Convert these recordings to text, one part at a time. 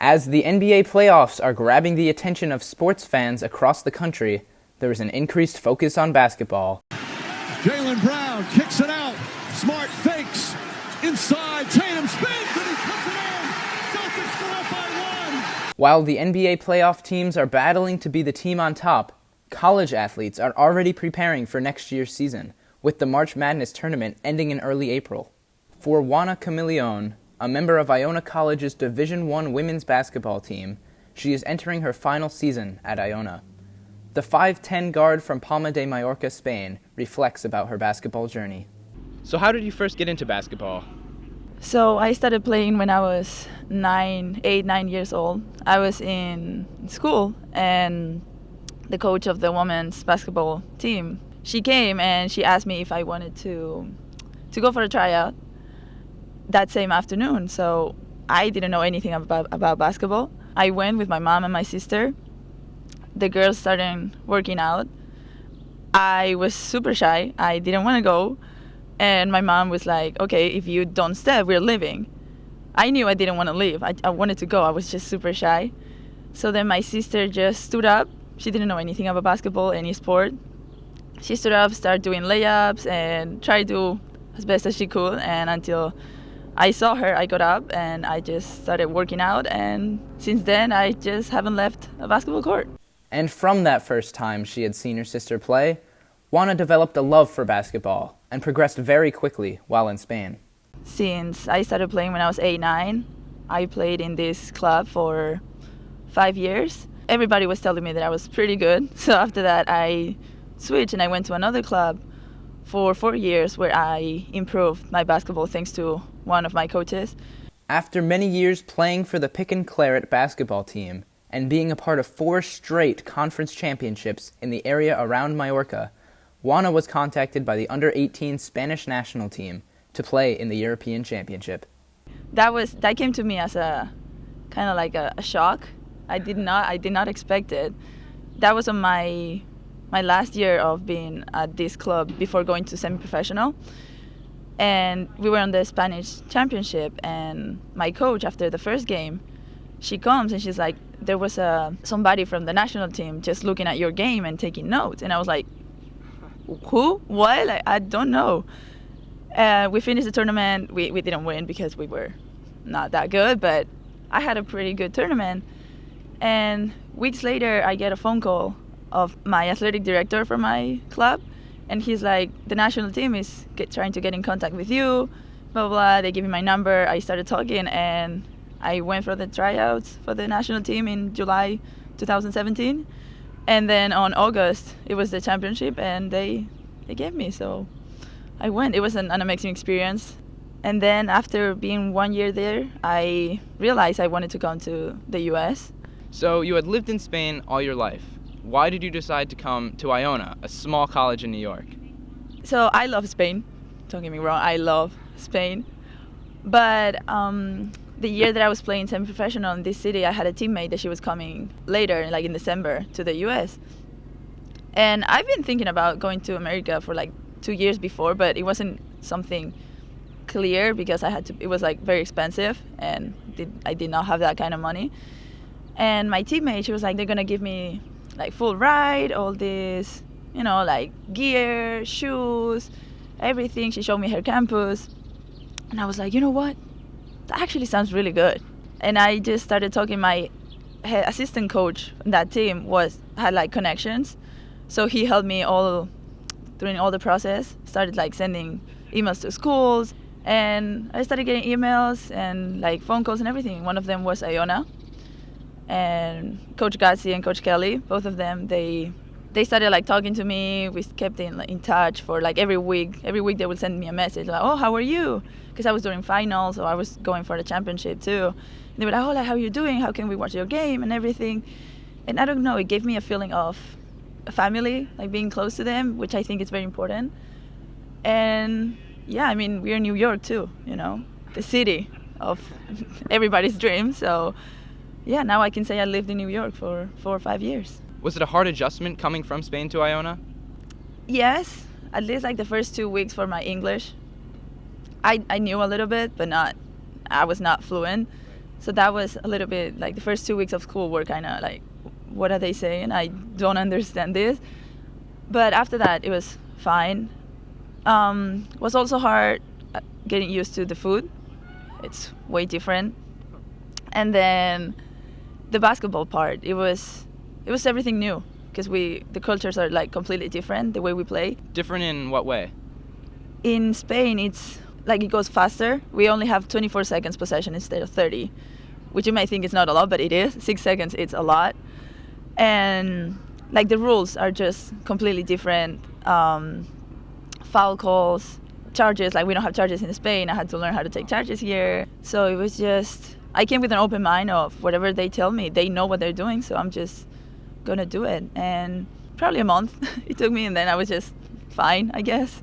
As the NBA playoffs are grabbing the attention of sports fans across the country, there is an increased focus on basketball. Jaylen Brown kicks it out. Smart fakes. Inside. Tatum spins and he puts it in. Celtics go up by 1. While the NBA playoff teams are battling to be the team on top, college athletes are already preparing for next year's season, with the March Madness tournament ending in early April. For Juana Camilion, a member of Iona College's Division I women's basketball team, she is entering her final season at Iona. The 5'10" guard from Palma de Mallorca, Spain, reflects about her basketball journey. So how did you first get into basketball? So I started playing when I was 9 years old. I was in school, and the coach of the women's basketball team, she came and she asked me if I wanted to go for a tryout that same afternoon. So I didn't know anything about basketball. I went with my mom and my sister. The girls started working out. I was super shy. I didn't want to go. And my mom was like, okay, if you don't step, we're leaving. I knew I didn't want to leave. I wanted to go. I was just super shy. So then my sister just stood up. She didn't know anything about basketball, any sport. She stood up, started doing layups, and tried to do as best as she could. And until I saw her, I got up and I just started working out, and since then I just haven't left a basketball court. And from that first time she had seen her sister play, Juana developed a love for basketball and progressed very quickly while in Spain. Since I started playing when I was 8-9, I played in this club for 5 years. Everybody was telling me that I was pretty good, so after that I switched and I went to another club for 4 years where I improved my basketball thanks to one of my coaches. After many years playing for the Pick and Claret basketball team and being a part of 4 straight conference championships in the area around Mallorca, Juana was contacted by the under-18 Spanish national team to play in the European Championship. That came to me as a kind of like a shock. I did not expect it. That was on my last year of being at this club before going to semi-professional. And we were on the Spanish championship, and my coach, after the first game, she comes and she's like, there was somebody from the national team just looking at your game and taking notes. And I was like, who? What? Like, I don't know. We finished the tournament. We didn't win because we were not that good, but I had a pretty good tournament. And weeks later, I get a phone call of my athletic director from my club, and he's like, the national team is trying to get in contact with you, blah, blah, blah. They give me my number. I started talking, and I went for the tryouts for the national team in July 2017. And then on August, it was the championship, and they gave me. So I went. It was an amazing experience. And then after being 1 year there, I realized I wanted to come to the U.S. So you had lived in Spain all your life. Why did you decide to come to Iona, a small college in New York? So I love Spain. Don't get me wrong, I love Spain. But the year that I was playing semi-professional in this city, I had a teammate that she was coming later, like in December, to the U.S. And I've been thinking about going to America for like 2 years before, but it wasn't something clear because it was like very expensive, and I did not have that kind of money. And my teammate, she was like, they're gonna give me like full ride, all this, like gear, shoes, everything. She showed me her campus. And I was like, you know what? That actually sounds really good. And I just started talking. My assistant coach on that team had like connections. So he helped me during all the process, started like sending emails to schools. And I started getting emails and like phone calls and everything. One of them was Iona. And Coach Gazzi and Coach Kelly, both of them, they started like talking to me. We kept in touch for like every week. Every week they would send me a message like, oh, how are you? Because I was doing finals, so I was going for the championship too. And they were like, oh, like, how are you doing? How can we watch your game and everything? And I don't know, it gave me a feeling of a family, like being close to them, which I think is very important. And yeah, I mean, we're in New York too, the city of everybody's dream. So yeah, now I can say I lived in New York for 4 or 5 years. Was it a hard adjustment coming from Spain to Iona? Yes, at least like the first 2 weeks for my English. I knew a little bit, but I was not fluent. So that was a little bit like the first 2 weeks of school were kind of like, what are they saying? I don't understand this. But after that, it was fine. Was also hard getting used to the food. It's way different. And then the basketball part, it was everything new because the cultures are like completely different, the way we play. Different in what way? In Spain, it's like it goes faster. We only have 24 seconds possession instead of 30, which you might think is not a lot, but it is. 6 seconds, it's a lot. And like the rules are just completely different. Foul calls, charges, like we don't have charges in Spain. I had to learn how to take charges here. So it was just, I came with an open mind of whatever they tell me, they know what they're doing, so I'm just gonna do it. And probably a month it took me, and then I was just fine, I guess.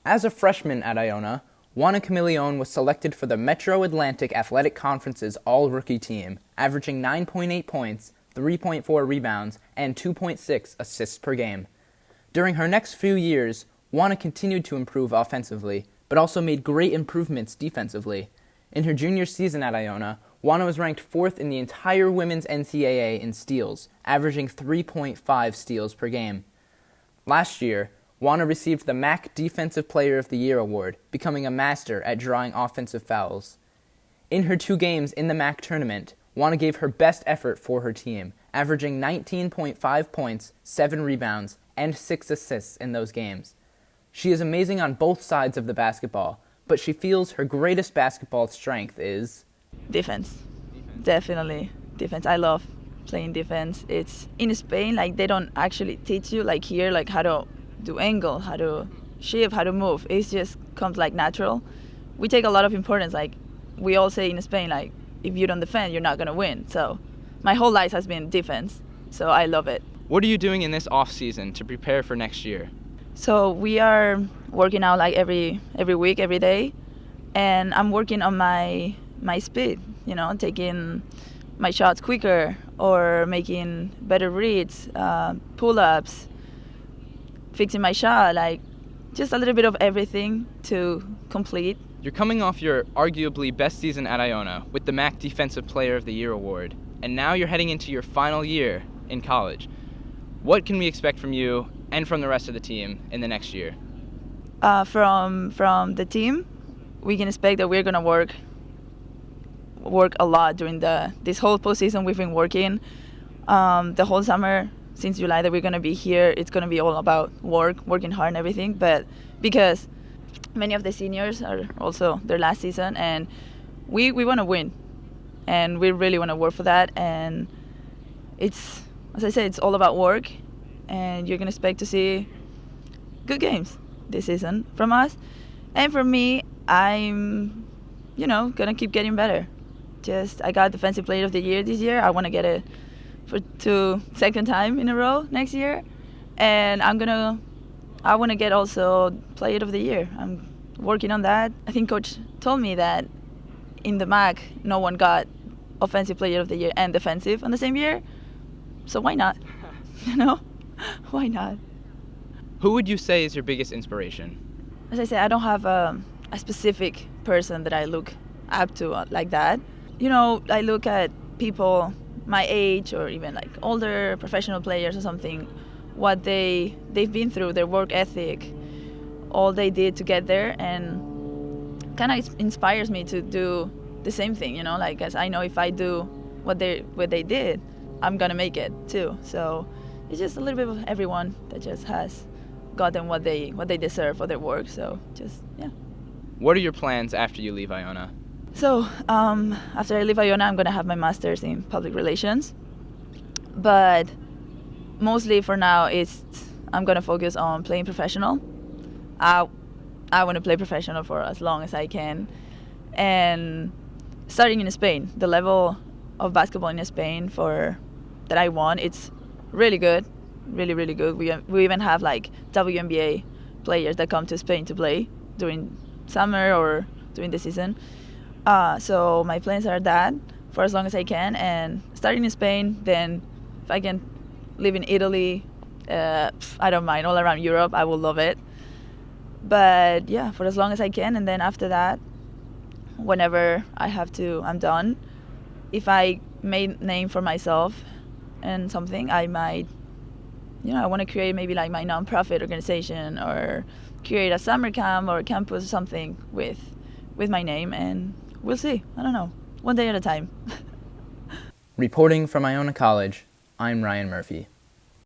As a freshman at Iona, Juana Camilion was selected for the Metro Atlantic Athletic Conference's all-rookie team, averaging 9.8 points, 3.4 rebounds, and 2.6 assists per game. During her next few years, Juana continued to improve offensively, but also made great improvements defensively. In her junior season at Iona, Juana was ranked 4th in the entire women's NCAA in steals, averaging 3.5 steals per game. Last year, Juana received the MAC Defensive Player of the Year award, becoming a master at drawing offensive fouls. In her 2 games in the MAC tournament, Juana gave her best effort for her team, averaging 19.5 points, 7 rebounds, and 6 assists in those games. She is amazing on both sides of the basketball, but she feels her greatest basketball strength is Defense. Definitely defense. I love playing defense. It's in Spain, like they don't actually teach you like here, like how to do angle, how to shift, how to move. It just comes like natural. We take a lot of importance, like we all say in Spain, like if you don't defend, you're not gonna win. So my whole life has been defense, so I love it. What are you doing in this off season to prepare for next year? So we are working out like every week, every day, and I'm working on my speed, taking my shots quicker or making better reads, pull-ups, fixing my shot, like just a little bit of everything to complete. You're coming off your arguably best season at Iona with the MAC Defensive Player of the Year award, and now you're heading into your final year in college. What can we expect from you and from the rest of the team in the next year? From the team, we can expect that we're gonna work a lot during this whole postseason. We've been working the whole summer since July that we're gonna be here. It's gonna be all about working hard and everything. But because many of the seniors are also their last season, and we want to win, and we really want to work for that. And it's, as I said, it's all about work, and you're gonna expect to see good games this season from us. And for me, I'm gonna keep getting better. I got Defensive Player of the Year this year. I want to get it for second time in a row next year, and I want to get also Player of the Year. I'm working on that. I think Coach told me that in the MAC, no one got Offensive Player of the Year and Defensive on the same year, so why not? Why not? Who would you say is your biggest inspiration? As I said, I don't have a specific person that I look up to like that. I look at people my age or even like older professional players or something, what they've been through, their work ethic, all they did to get there, and kind of inspires me to do the same thing, like as I know if I do what they did, I'm gonna make it too. So it's just a little bit of everyone that just has gotten what they deserve for their work. So just, yeah. What are your plans after you leave Iona? So after I leave Iona, I'm gonna have my master's in public relations, but mostly for now I'm gonna focus on playing professional. I want to play professional for as long as I can, and starting in Spain, the level of basketball in Spain that I want, it's really good, really, really good. We even have like WNBA players that come to Spain to play during summer or during the season. So my plans are that for as long as I can, and starting in Spain, then if I can live in Italy, I don't mind, all around Europe, I will love it. But yeah, for as long as I can, and then after that, whenever I have to, I'm done. if I made name for myself and something, I might, I want to create maybe like my nonprofit organization or create a summer camp or campus or something with my name, and we'll see. I don't know. One day at a time. Reporting from Iona College, I'm Ryan Murphy.